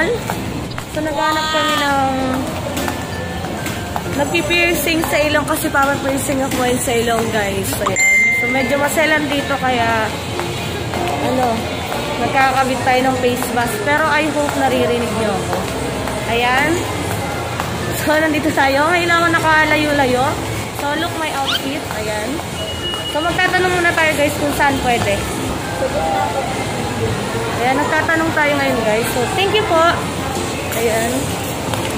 Mall. So, naghanap kami ng nagpi-piercing sa ilong kasi papapiercing ako ngayon sa ilong, guys. So, yan. So, medyo maselan dito kaya nagkakabit tayo ng face mask. Pero I hope naririnig nyo ako. Ayan. So, nandito tayo. Ngayon ako nakalayo-layo. So, look my outfit. Ayan. So, magtatanong muna tayo, guys, kung saan pwede. Ayan, nagtatanong tayo ngayon, guys. So, thank you po. Ayan.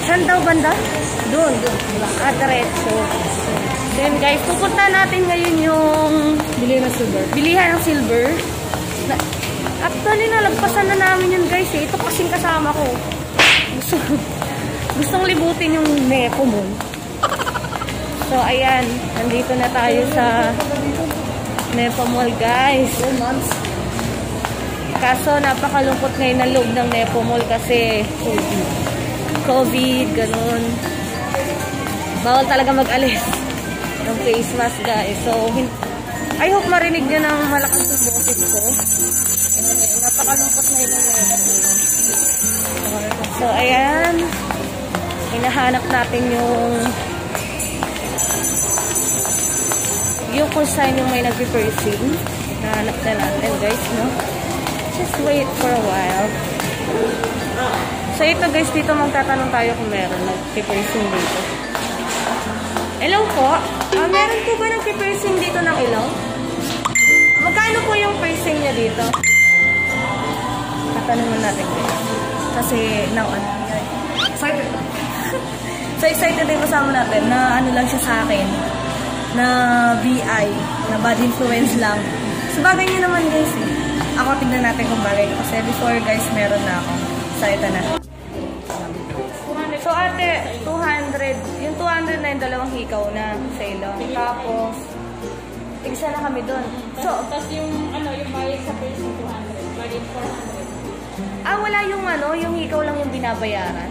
Saan daw banda? Doon. Diretso. Then, guys, pupunta natin ngayon yung bilihan ng silver. Actually, nalagpasan na namin yun, guys. Ito kasing kasama ko. Gustong libutin yung Nepo Mall. So, ayan. Nandito na tayo sa Nepo Mall, guys. Kaso, napakalungkot ngayon ang loob ng Nepo Mall kasi COVID, ganun. Bawal talaga mag-alis ng face mask, guys. So, I hope marinig nyo ng malakas yung boses ko. Napakalungkot ngayon ang Nepo Mall. So, ayan. Hinahanap natin yung kung saan yung may nag-piercing. Hinahanap na natin, guys, no? Just wait for a while. So, ito, guys, dito magtatanong tayo kung meron nag-piercing dito. Hello po. Meron po ba nag-piercing dito ng ilong? Magkano po yung piercing niya dito? Tatanungin natin, guys. Kasi, excited. So, excited din kasama natin na ano lang siya sa akin. Na VI. Na bad influence lang. So, bagay niya naman, guys. Ako, tignan natin kung bagay. Kasi before, guys, meron na ako. So, ito na. So, ate, 200. Yung 200 na yung dalawang hikaw na sa ilong. Tapos, isa na kami dun. So, tapos yung bayad sa person 200. Bayad 400. Wala yung yung hikaw lang yung binabayaran.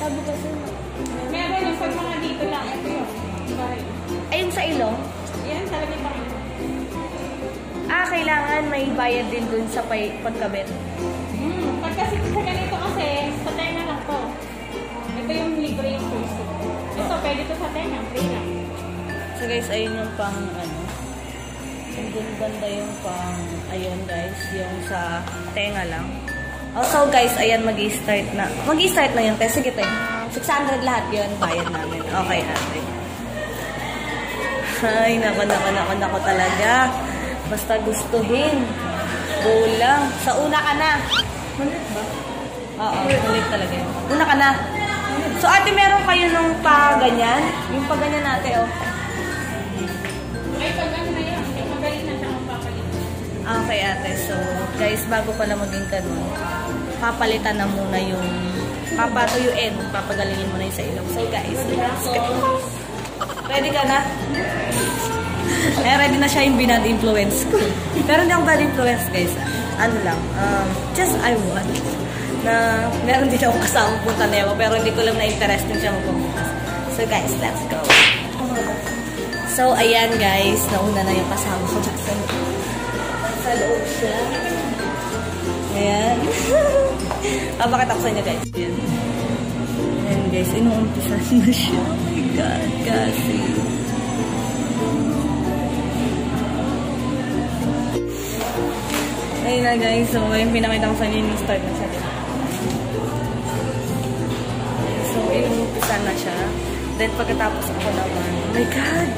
Sabi kasi, meron yung pag mga dito lang. Ito yun. Ay, yung sa ilong? Yan, talaga pa rin. Kailangan may bayad din dun sa pagkabit. Pag kasi sa ganito kasi, sa tenga lang to. Ito yung libre yung first. Ito, pwede to sa tenga. Free lang. So guys, ayun yung pang yung ganda yung pang, ayun guys, yung sa tenga lang. Also guys, ayan mag-i-start na. Mag-i-start na yun. Kasi sige tayo. 600 lahat yun. Bayad namin. Okay, ate. Ay, nako talaga. Basta gustuhin. Go lang. Sa una ka na. Malit ba? Oo, malit talaga yun. Una ka na. So, ate, meron kayo nung pa-ganyan? Yung pa-ganyan natin, oh. Ay, pag-ano na yan. Yung magaling na siya ang papalit. Okay, ate. So, guys, bago pala maging ganun, papalitan na muna yung papatuyuin. Papagalingin mo na yung sa ilong. So, guys, let's go. Ready ka na? Ready na siya yung binad influence ko. Pero hindi akong bad influence, guys. Ano lang, just I want na meron din akong kasama punta na pero hindi ko lang na-interesting siya magpupunta. So, guys, let's go. So, ayan, guys. Nauna na yung kasama ko. Sa loob siya. Ayan. Papakita ko sa inyo, guys. Ayan. Ayan, guys. Inuumpisa na siya. Oh my God, kasi. Ayun na, guys. So, yung pinakita ko sa inyo yung start na siya. So, inuumpisa na siya. Then, pagkatapos ako naman. Oh my God!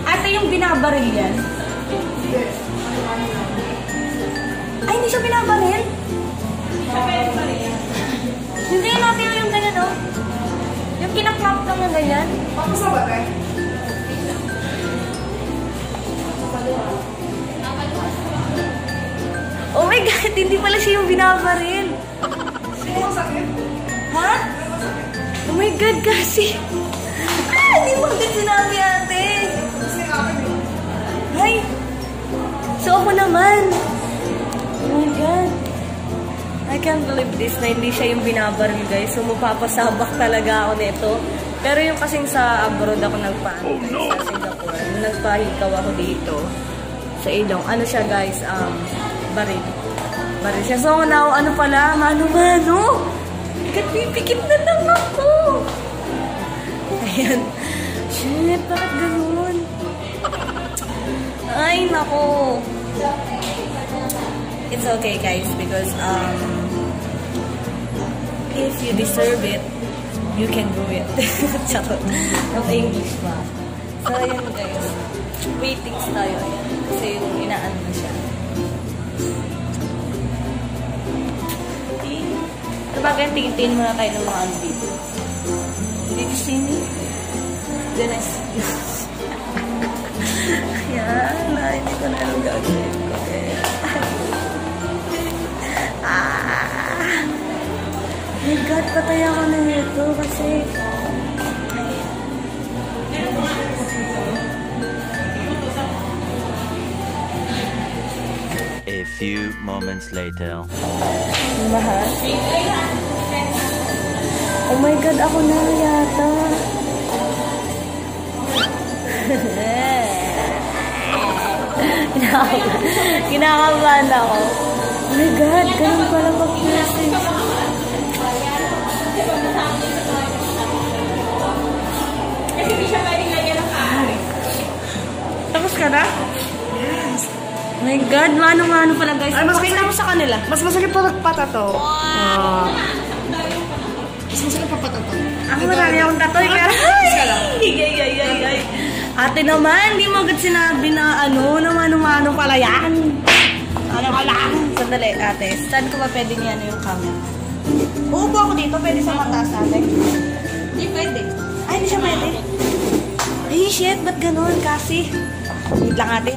Ate, yung binabaril yan? Ay, hindi siya binabaril? Hindi natin yung ganyan, oh. Yung kinaklap lang na ganyan. Tapos na ba, te? Oh my God, hindi pala siya yung binabaril. Sino sakit? Ha? Oh my God, kasi. Hindi mo agad sinabi, ate. Kasi akin eh. Ay. So, ako naman. Oh my God. I can't believe this na hindi siya yung binabaril, guys. So, mapapasabak talaga ako nito. Pero yung kasing sa abroad ako nagpaano sa Singapore, nung nagpahikaw ako dito sa ilong, ano siya guys, baril. Baril siya. So now, ano pala, mano-mano. Pipikit na lang ako. Ayan. Shit, bakit ganun? Ay, nako. It's okay guys because if you deserve it, you can do it. Charot. Ng English pa. So, ayan guys. Waitings tayo. Ayan. Kasi yung inaan na siya. Sabagay, tingin muna tayo ng mga ano dito. Did you see me? Then I see you. Ayan. Hindi ko na alam gagawin ko. My God, patay ako na ito kasi A few moments later. Mahal. Oh my God, ako na yata. Kinakabahan ako. Oh my God, ganun pala pag-piercing. Kasi hindi siya pwedeng lagyan ng kahit. Tapos ka na? Yes. Oh my God, mano-mano pala guys. Ay, mas kita mo sa kanila. Mas masakit pa nagpata to. Wow. Mas masakit pa pata to. Ako marami akong tatoy kaya. Ay. Ate naman, di mo agad sinabi na ano, na mano-mano pala yan. Ano ka lang? Sandali, ate. Saan ko ba pwede niya yung camera? Uupo ako dito, pwede sa mataas ate. Hindi pwede. Ay, hindi siya pwede. Ay, shit, ba't ganun? Kasi. Wait lang ate.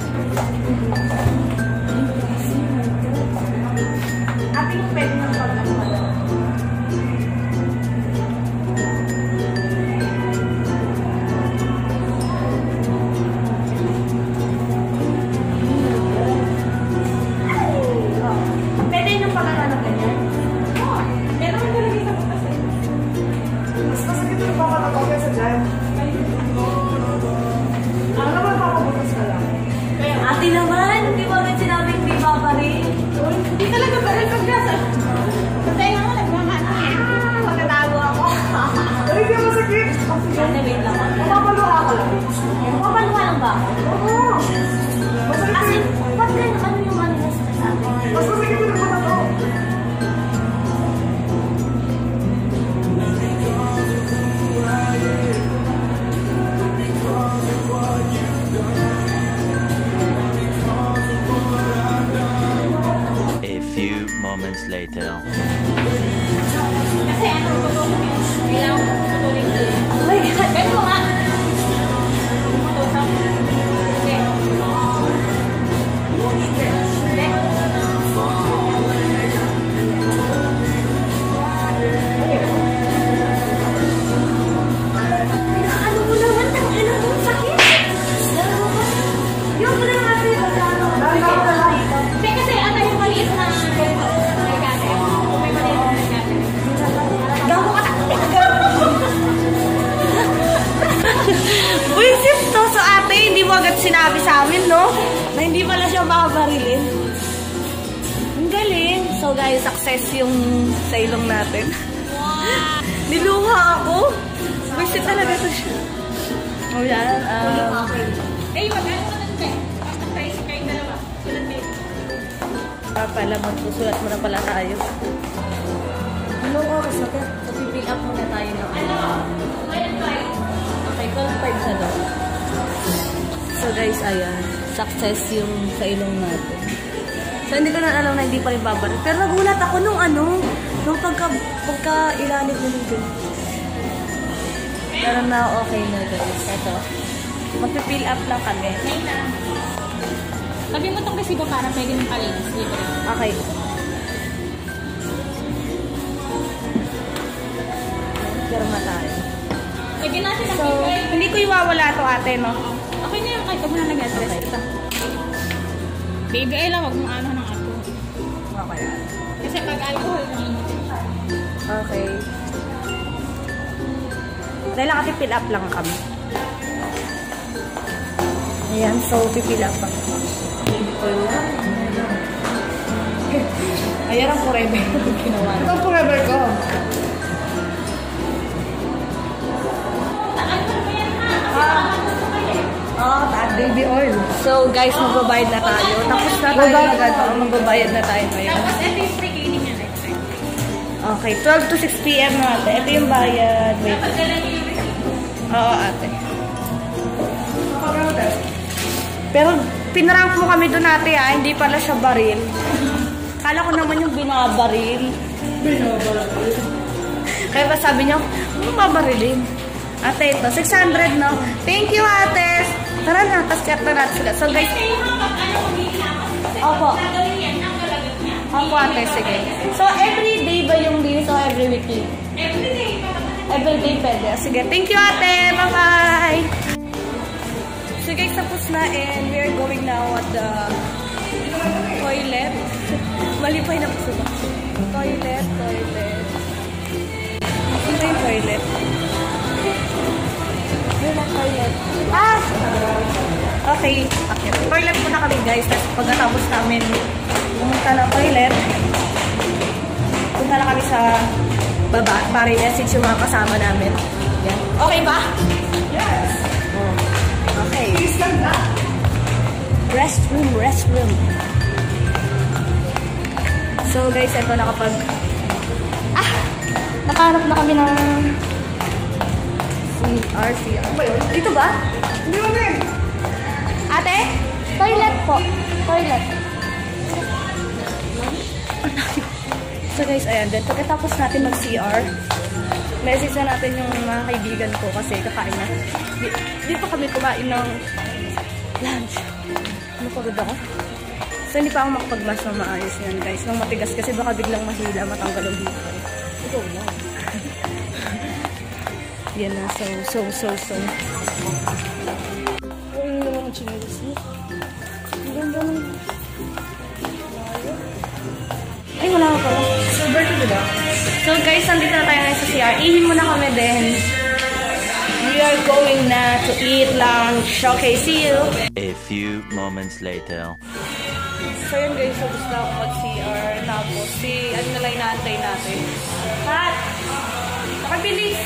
Ate mo pwede ng pag-ano. Pwede yung pag-ano ganyan? Oo. Meron ang talaga sa bukas eh. Mas masakit yung pata to kaysa dyan. Ano naman makabutas ka lang? Ate naman, hindi mo agad sinabing di ba pa rin? Hindi talaga ba rin pag-gasa? Kasi nga mo nagmamano eh. Magkatago ako. Ay, hindi masakit. Ate, wait lang. Mapapaluha ka lang. Mapapaluha lang ba ako? Oo. Masakit Kasi, yun. ba't ganyan? Ano yung ano na sa atin? Mas masakit yung pata to. A few moments later. Kasi ano, tutulong yun. Kailangan ko tutulong yun. Oh my God. Ganun ko nga. Tutusok. Okay. Ano mo naman? Ano mo? Sakit? Yung mo naman ate. Hindi kasi ano yung maliit na nagkate. Kung may maliit na nagkate. Gawa ka. Buisit to. So ate, hindi mo agad sinabi sa amin, no? Na hindi pala siya makabarilin. Ang galing. So guys, success yung sa ilong natin. Wow! Niluha ako. Buisit talaga to siya. O yan. Eh, mag-ano ka nun, Pe? Basta tayo si kayong dalawa. Sulat mo yun. Pala, magsusulat muna pala tayo. Anong oras na ka? So, pipill up muna tayo ng ano. Okay, call 5 sa daw. So guys, ayan. Success yung sa ilong natin. So hindi ko na alam na hindi pa rin babaril. Pero nagulat ako nung ano, nung pagka ilalim mo ng ganyan. Pero na okay na guys. Ito. Magpipill up lang kami. Ngayon na. Sabi mo itong resibo para pwede mong palinis. Libre. Okay. Pirma tayo. Lagyan natin ang So, pipay. hindi ko iwawala to ate, no? Okay na yung kahit mo na nag-address. Ito. Baby, ay lang, huwag mong ano ng ato. Okay. Kasi pag alcohol, nangingitin siya. Okay. Dahil nakati-fill up lang kami. Ayan, so pipil up lang. Ayan ang forever ginawa. Ito ang forever ko. Baby oil. So guys, magbabayad na tayo. Tapos na tayo agad. Magbabayad na tayo ngayon. Tapos ito yung free cleaning niya next time. Okay, 12 to 6 p.m. natin. Ito yung bayad. Wait. Pagdala niyo yung receipt. Oo, ate. Pero pinarank mo kami doon ate ha. Hindi pala siya baril. Kala ko naman yung binabaril. Kaya ba sabi niyo, babarilin. Ate, ito. 600, no? Thank you, ate. Tara na, tapos chat na natin sila. So, guys. Opo. Opo, ate. Sige. So, every day ba yung lease o every weekly? Every day. Every day pwede. Sige. Thank you, ate. Bye-bye. So, guys, tapos na and we are going now at the toilet. Malipay na po ba? Toilet. Ito yung toilet. Toilet. Okay. Toilet muna kami guys. Tapos pagkatapos namin pumunta ng toilet, punta na kami sa baba para i-message yung mga kasama namin. Yan. Okay ba? Yes. Okay. Please lang na. Restroom. So guys, ito nakapag nakahanap na kami ng CR. Dito ba? Hindi mo din. Ate? Toilet po. Toilet. So guys, ayan. Then pagkatapos natin mag-CR, message na natin yung mga kaibigan ko kasi kakain na. Di pa kami kumain ng lunch. Ano pagod ako? So hindi pa ako makapag-mash ng maayos yan guys. Nang matigas kasi baka biglang mahila, matanggal ang dito. Ito lang. Yan na. So. Ano naman ang chinilis mo? Ang ganda ng... Ay, wala ka pala. Silver ko diba? So guys, nandito na tayo ngayon sa CR. Ihin muna kami din. We are going na to eat lunch. Okay, see you. A few moments later. So yun guys, tapos na ako mag-CR. Tapos ano na lang inaantay natin. Pat! Nakabilis!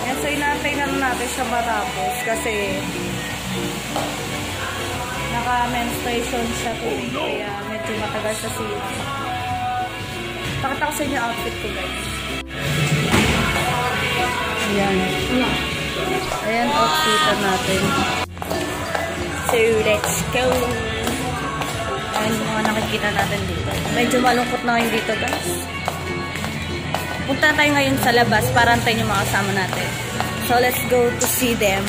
Yan, so inaantay na lang natin siya matapos kasi naka-menstruation siya today. Kaya medyo matagal sa CR. Pakita ko sa inyo outfit ko guys. Ayan. Ayan, outfit natin. So, let's go! Ayan yung mga nakikita natin dito. Medyo malungkot na ngayon dito, guys. Punta tayo ngayon sa labas para antayin yung mga kasama natin. So, let's go to see them.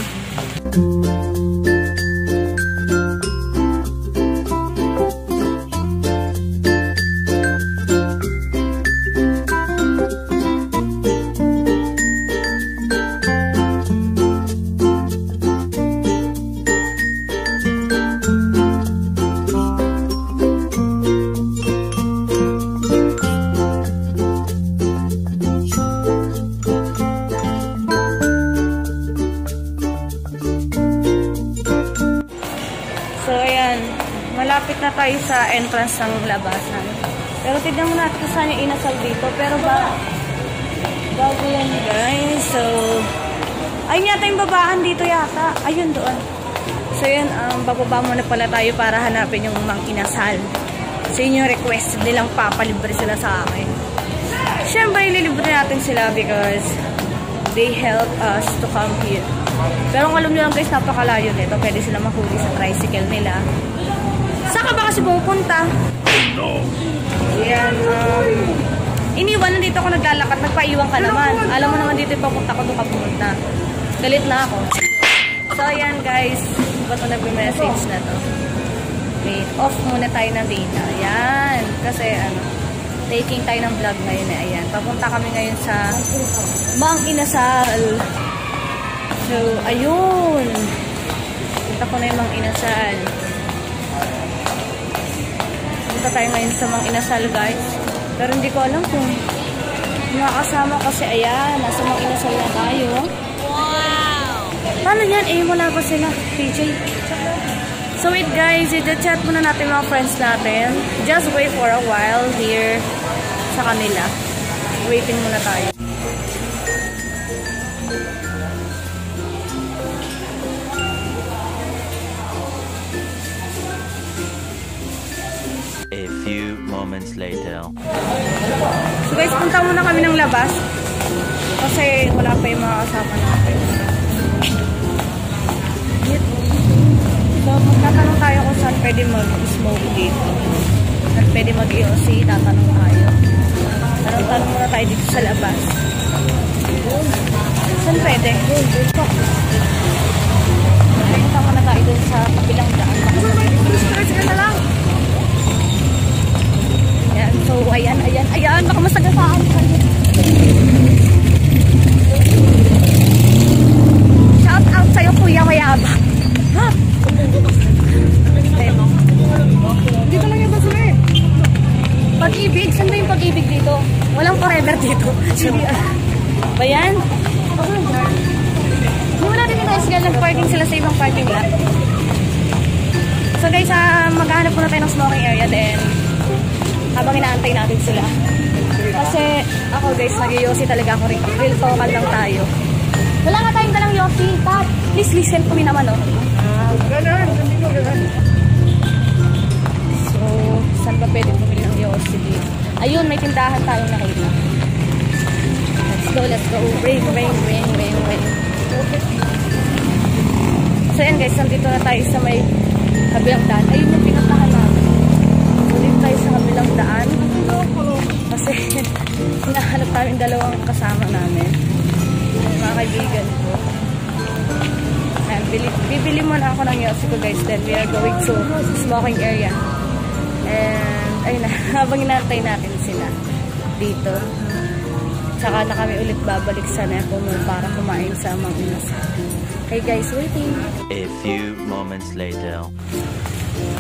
Malapit na tayo sa entrance ng labasan. Pero tignan mo natin kung saan yung inasal dito. Pero bago yan guys. So, ayun yata yung babaan dito yata. Ayun doon. So yun, bababa muna pala tayo para hanapin yung mang inasal. So yun yung request nilang papalibre sila sa akin. Siyempre, ililibre natin sila because they help us to come here. Pero kung alam nyo lang guys, napakalayo nito. Pwede sila mahuli sa tricycle nila. Saan ka ba kasi pupunta? Yan, iniwan, nandito ako naglalakad, nagpaiwan ka naman. Alam mo naman dito yung papunta ko, doon ka pumunta. Galit na ako. So, ayan guys, ba't ko nag-message na to? Wait, off muna tayo ng data. Ayan, kasi taking tayo ng vlog ngayon eh. Ayan, papunta kami ngayon sa Mang Inasal. So, ayun. Punta ko na yung Mang Inasal. Punta tayo ngayon sa Mang Inasal guys. Pero hindi ko alam kung Nakakasama kasi, ayan, nasa mga inasal na tayo. Wow! Paano yan? Eh, wala pa sila, PJ. So wait guys, i-chat muna natin mga friends natin. Just wait for a while here sa kanila. Waiting muna tayo. A few moments later. So guys, punta muna kami ng labas. Kasi wala pa yung mga kasama natin. So magtatanong tayo kung saan pwede mag-smoke dito. Saan pwede mag-EOC, tatanong tayo. Tanong muna tayo dito sa labas. Saan pwede? Punta muna tayo dun sa kabilang daan. Sige na lang. Ayan, so ayan, baka masagasaan kayo. Shout out sa'yo, Kuya Mayabang. Ha? Dito lang yung basura eh. Pag-ibig, saan ba yung pag-ibig dito? Walang forever dito. Ba yan? Wala din yung nice girl, nag-parking sila sa ibang parking lot. So guys, maghahanap muna tayo ng smoking area then habang inaantay natin sila. Kasi ako guys, nag-yosi talaga ako rin. Real talkan lang tayo. Wala nga tayong dalang yosi. Pat, please listen to me naman, oh. So, saan ba pwede bumili ng yosi dito? Ayun, may tindahan tayong nakita. Let's go. Ring. So yan guys, nandito na tayo sa may kabilang daan. Ayun yung pinuntahan namin. Dito tayo sa kabilang daan. Kasi hinahanap namin dalawang kasama namin. Mga kaibigan ko. Ayan, bibili muna ako ng yosi ko guys. Then we are going to smoking area. And ayun na, habang inaantay natin sila dito. Tsaka na kami ulit babalik sa Nepo Mall para kumain sa Mang Inasal. Okay guys, waiting. A few moments later.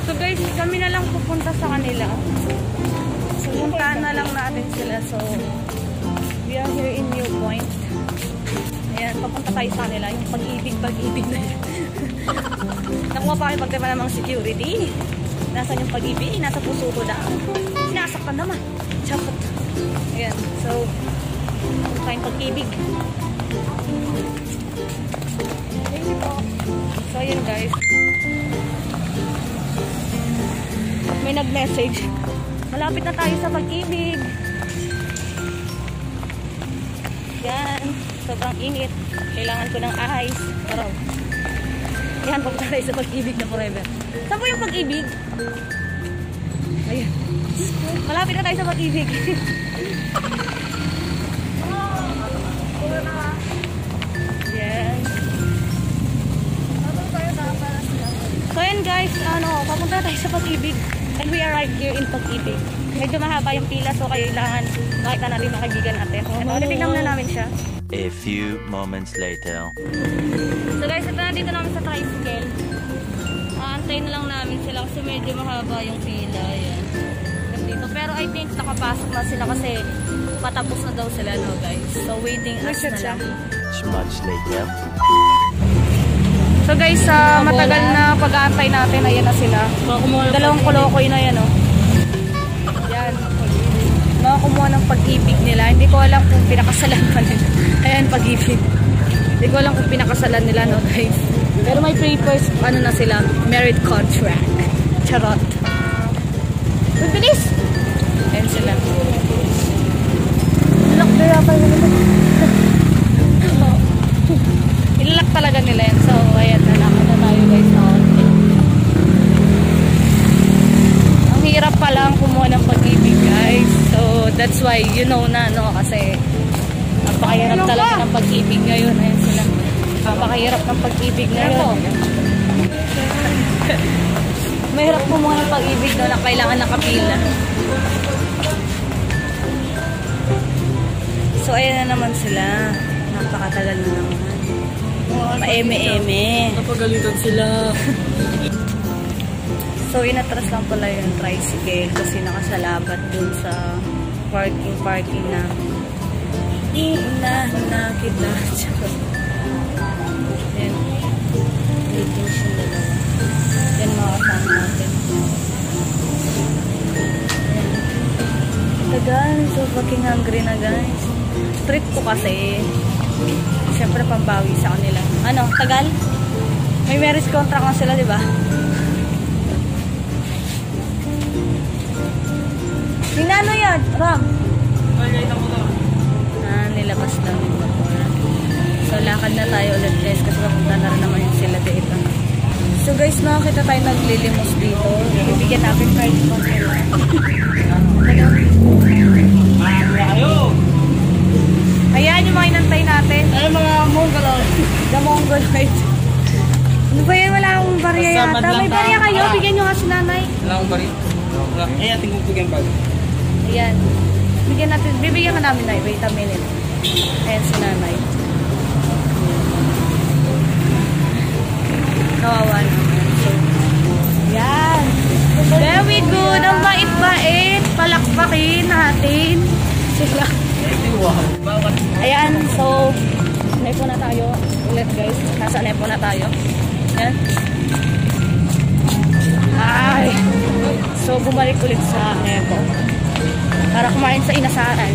So guys, kami na lang pupunta sa kanila. So puntaan na lang natin sila. So we are here in New Point. Ayan, papunta tayo sa kanila. Yung pag-ibig na yan. Nakuha pa kami pagdama namang security. Nasaan yung pag-ibig? Nasa puso ko na. Sinasaktan naman. Chapot. Ayan, so tayong pag-ibig. So ayun guys, may nag-message, malapit na tayo sa pag-ibig. Yan, sobrang init, kailangan ko ng ice. Taraw. Yan, pupunta tayo sa pag-ibig na forever. Saan po yung pag-ibig? Ayun, malapit na tayo sa pag-ibig. Yan. So yan guys, papunta tayo sa Pag-ibig. And we arrived here in Pag-ibig. Medyo mahaba yung pila, so kailangan makita natin mga kaibigan natin. At titignan muna namin siya. A few moments later. So guys, ito na dito namin sa tricycle. Aantayin na lang namin sila kasi medyo mahaba yung pila. Yan. Dito. Pero I think nakapasok na sila kasi patapos na daw sila, no guys. So waiting us na lang. Much later. So guys, matagal na pag-aantay natin. Ayan na sila. Dalawang kolokoy na yan, oh. Yan. Mga kumuha ng pag-ibig nila. Hindi ko alam kung pinakasalan pa nila. Ayan, pag-ibig. Hindi ko alam kung pinakasalan nila, no guys. Pero may papers, ano na sila, married contract. Charot. Bilis! Ayan sila. Look, there pa yun. Ilalak talaga nila yan. So, ayan na lang. Ano tayo guys na ang hirap palang kumuha ng pag-ibig guys. So, that's why you know na, no? Kasi napakahirap talaga ng pag-ibig ngayon. Ayan sila. Napakahirap ng pag-ibig ngayon. Mahirap kumuha ng pag-ibig no, na kailangan nakapila. So, ayan na naman sila. Napakatagal na naman. Pa-eme-eme. Napagalitan sila. So, inatras lang pala yung tricycle kasi nakasalabat dun sa parking na. Iunahan na kita. Yan. Waiting siya dalawa. Yan mga kasama natin. Guys, so fucking hungry na guys. Trip ko kasi. Siyempre pambawi sa kanila. Ano, tagal? May marriage contract na sila, di ba? Ano yan? Ram? Nilabas lang yung motor. So, lakad na tayo ulit guys kasi papunta na rin naman yung sila dito. So guys, nakakita tayo naglilimos dito. Bibigyan natin card ko. Ayan yung mga inantay natin. Ay, mga Mongoloid. The Mongoloid. Ano ba yan? Wala akong barya yata. May barya kayo? Bigyan nyo nga si nanay. Wala akong barya. Ayan, tingin ko yung bag. Ayan. Bigyan natin. Bibigyan ka namin na. Wait a minute. Ayan si nanay. Kawawa naman. Ayan. Very good. Ang bait-bait. Palakpakin natin. Sila. Ayan. So, nepo na tayo. Ulit guys. Nasa nepo na tayo. Ayan. Ay. So, bumalik ulit sa nepo. Para kumain sa inasaran.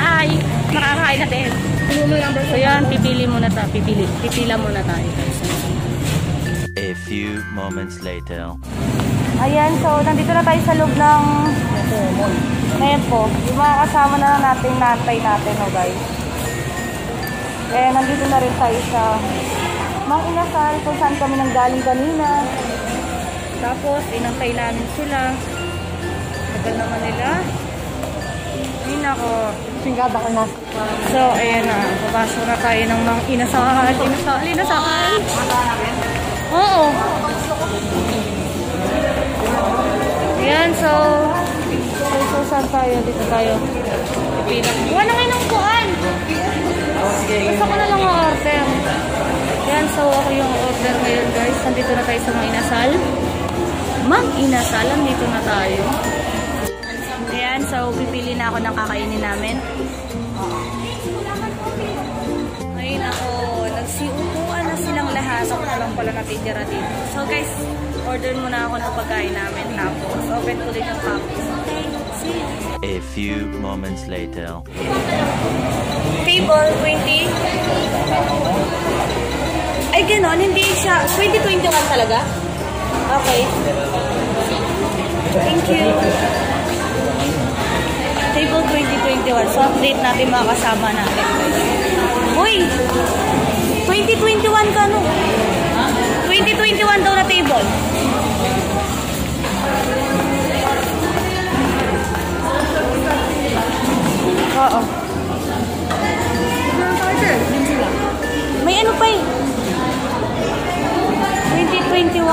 Ay. Makakain natin. So, yan. Pipili muna tayo. Pipila muna tayo guys. A few moments later. Ayan, so nandito na tayo sa loob ng Nepo. Yung mga kasama na lang natin, naantay natin, no guys. Eh, nandito na rin tayo sa Mang Inasal, kung saan kami nanggaling kanina. Tapos, inantay namin sila. Tagal naman nila. Ay, nako. Singada ko na. So, ayan na. Papasok na tayo ng Mang Inasal. Inasal. Oo. Ayan, so saan tayo? Dito tayo. Ipilang. Wala ngayon ng kuhan. Gusto ko na lang order. Ayan, so ako yung order ngayon guys. Nandito na tayo sa Mang Inasal. Mang Inasal, nandito na tayo. Ayan, so pipili na ako ng kakainin namin. Ayun ako, nagsiupuan na silang lahat. Ako na lang pala natitira dito. So guys, order muna ako ng pagkain namin. Tapos, open ko din yung coffee. Okay, see you. A few moments later. Table 20. Ay, ganon. Hindi siya. 2021 talaga? Okay. Thank you. Table 2021. So, update natin mga kasama natin. Uy! 2021 ka, no? 2021 daw na table. Oo. May ano pa eh. 2021.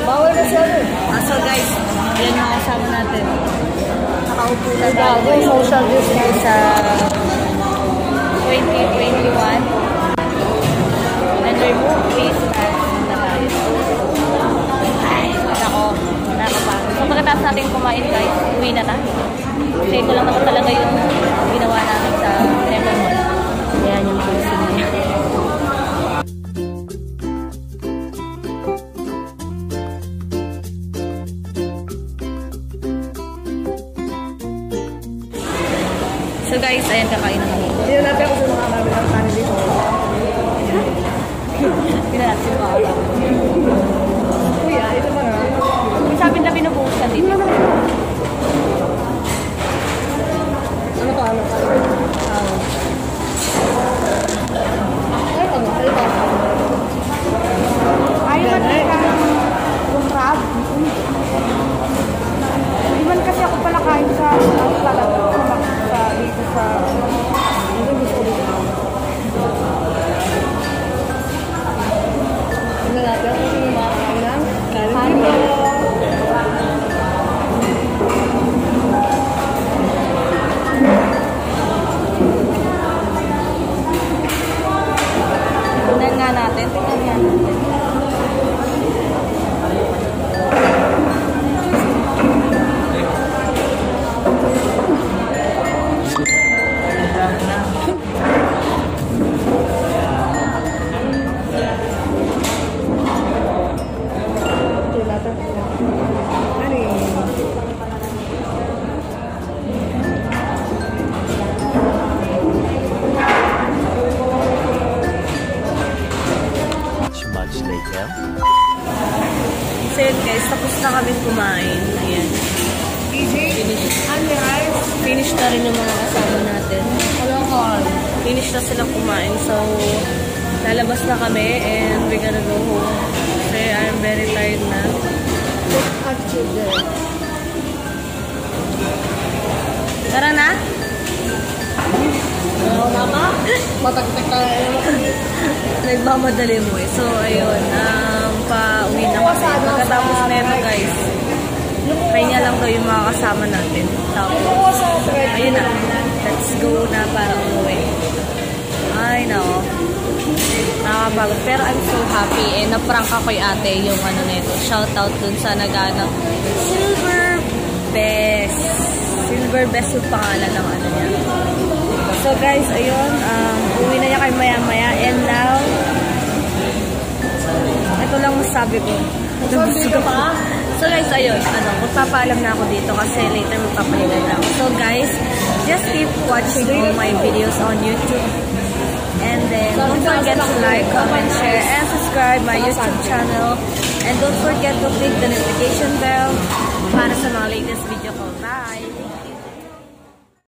Bawal na siya. So guys, yan mga kasama natin. Nakaupo na tayo. Social distance sa 2021. And remove face mask na tayo. Ay, ako. Nakapagod. So pagkatapos natin kumain guys, uwi na tayo. Kasi ito lang naman talaga yung ginawa namin sa Nepo Mall. Ayan yung person niya. So guys, ayan kakain na kami. Hindi natin ako sa mga kami ng kanin dito. Pinalasin mo ako. Kuya, ito ba nga? Sabi na binubuhusan dito. Ano to? Ano? Ayaw na talaga yung crab. Hindi man kasi ako pala kain sa dito sa Ano natin? Ano yung mga kainan? Kanin dito. na rin yung mga kasama natin. Finish na silang kumain. So, lalabas na kami and we're gonna go home. Kasi I'm very tired na. Tara na? Matagtag ka Nagmamadali mo eh. So, ayun. Pa-uwi na kami. Pagkatapos na ito, guys. Pahinga lang daw yung mga kasama natin. Tapos, ayun na. Let's go na para umuwi. Ay, nako. Nakakapagod. Pero I'm so happy. Eh, na-prank ako yung ate yung ano nito. Shoutout dun sa nag-ano. Silver Best. Silver Best yung pangalan ng ano niya. So guys, ayun. Uwi na niya kayo maya-maya. And now, ito lang masabi ko. So guys, ayun. Magpapaalam na ako dito kasi later magpapahinga na ako. So guys, just keep watching all my videos on YouTube. And then, don't forget to like, comment, share, and subscribe my YouTube channel. And don't forget to click the notification bell para sa mga latest video ko. Bye! Thank you!